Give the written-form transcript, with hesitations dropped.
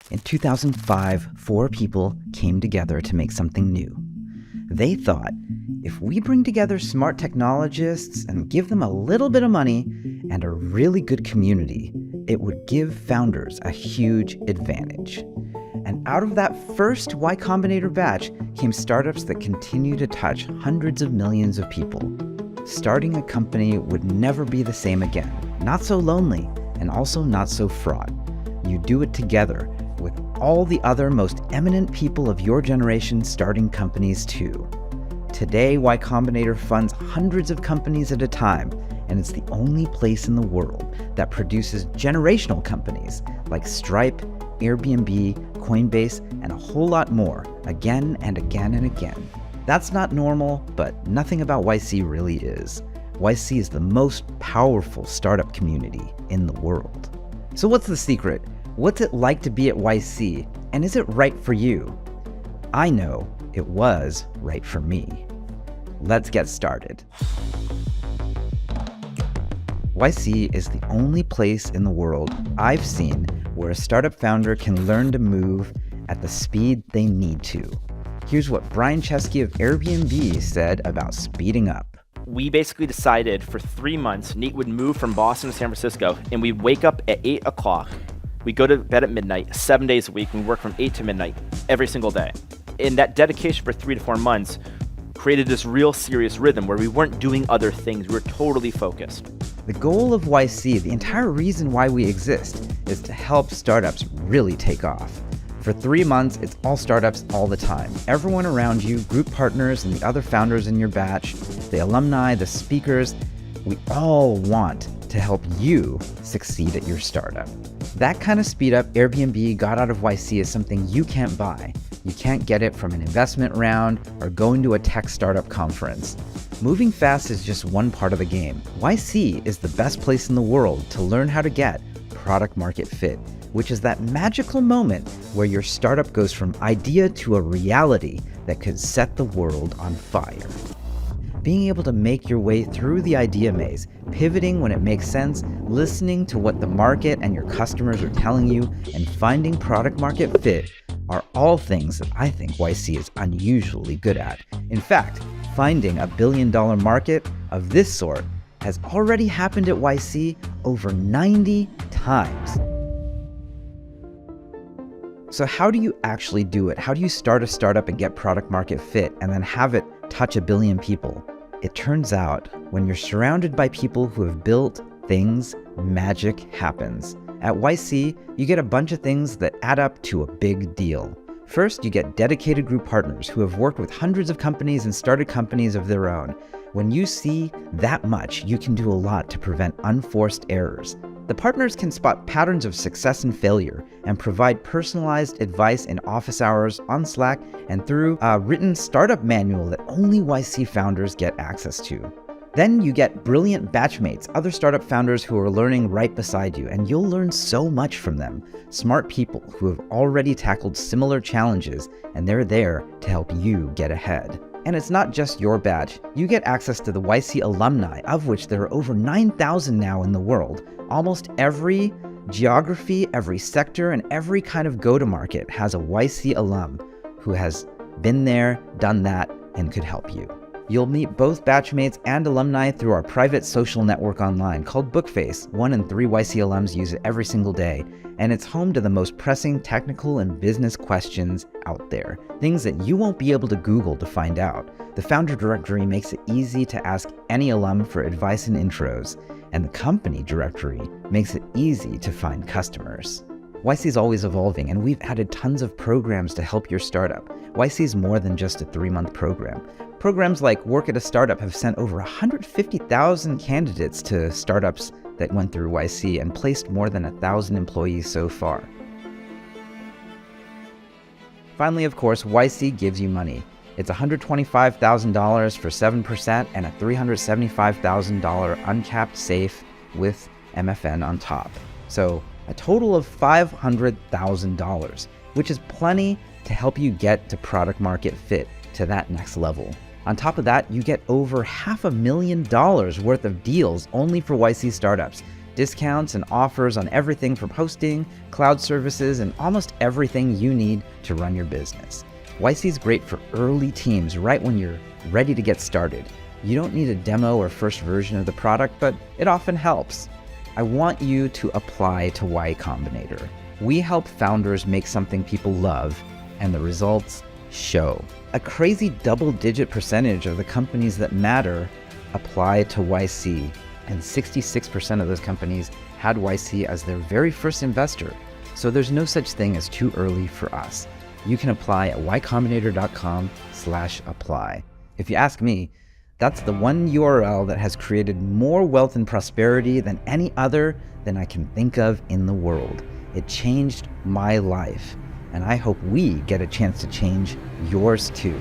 In 2005, 4 people came together to make something new. They thought, if we bring together smart technologists and give them a little bit of money and a really good community, it would give founders a huge advantage. And out of that first Y Combinator batch came startups that continue to touch hundreds of millions of people. Starting a company would never be the same again. Not so lonely, and also not so fraught. You do it together with all the other most eminent people of your generation starting companies too. Today, Y Combinator funds hundreds of companies at a time, and it's the only place in the world that produces generational companies like Stripe, Airbnb, Coinbase, and a whole lot more, again and again and again. That's not normal, but nothing about YC really is. YC is the most powerful startup community in the world. So what's the secret? What's it like to be at YC? And is it right for you? I know it was right for me. Let's get started. YC is the only place in the world I've seen where a startup founder can learn to move at the speed they need to. Here's what Brian Chesky of Airbnb said about speeding up. We basically decided for 3 months, Nate would move from Boston to San Francisco, and we'd wake up at 8 o'clock. We go to bed at midnight, 7 days a week, and we work from 8 to midnight every single day. And that dedication for 3 to 4 months created this real serious rhythm where we weren't doing other things. We were totally focused. The goal of YC, the entire reason why we exist, is to help startups really take off. For 3 months, it's all startups all the time. Everyone around you, group partners and the other founders in your batch, the alumni, the speakers, we all want to help you succeed at your startup. That kind of speed up Airbnb got out of YC is something you can't buy. You can't get it from an investment round or going to a tech startup conference. Moving fast is just one part of the game. YC is the best place in the world to learn how to get product market fit, which is that magical moment where your startup goes from idea to a reality that could set the world on fire. Being able to make your way through the idea maze, pivoting when it makes sense, listening to what the market and your customers are telling you, and finding product market fit are all things that I think YC is unusually good at. In fact, finding a billion-dollar market of this sort has already happened at YC over 90 times. So how do you actually do it? How do you start a startup and get product market fit and then have it touch a billion people? It turns out when you're surrounded by people who have built things, magic happens. At YC, you get a bunch of things that add up to a big deal. First, you get dedicated group partners who have worked with hundreds of companies and started companies of their own. When you see that much, you can do a lot to prevent unforced errors. The partners can spot patterns of success and failure and provide personalized advice in office hours, on Slack, and through a written startup manual that only YC founders get access to. Then you get brilliant batchmates, other startup founders who are learning right beside you, and you'll learn so much from them. Smart people who have already tackled similar challenges, and they're there to help you get ahead. And it's not just your batch. You get access to the YC alumni, of which there are over 9,000 now in the world. Almost every geography, every sector, and every kind of go-to-market has a YC alum who has been there, done that, and could help you. You'll meet both batchmates and alumni through our private social network online called Bookface. 1 in 3 YC alums use it every single day, and it's home to the most pressing technical and business questions out there, things that you won't be able to Google to find out. The founder directory makes it easy to ask any alum for advice and intros, and the company directory makes it easy to find customers. YC is always evolving, and we've added tons of programs to help your startup. YC is more than just a 3-month program. Programs like Work at a Startup have sent over 150,000 candidates to startups that went through YC and placed more than 1,000 employees so far. Finally, of course, YC gives you money. It's $125,000 for 7% and a $375,000 uncapped safe with MFN on top. So a total of $500,000, which is plenty to help you get to product market fit to that next level. On top of that, you get over $500,000 worth of deals only for YC startups. discounts and offers on everything from hosting, cloud services, and almost everything you need to run your business. YC is great for early teams right when you're ready to get started. You don't need a demo or first version of the product, but it often helps. I want you to apply to Y Combinator. We help founders make something people love, and the results show. A crazy double-digit percentage of the companies that matter apply to YC, and 66% of those companies had YC as their very first investor. So there's no such thing as too early for us. You can apply at ycombinator.com/apply. If you ask me, that's the one URL that has created more wealth and prosperity than any other than I can think of in the world. It changed my life, and I hope we get a chance to change yours too.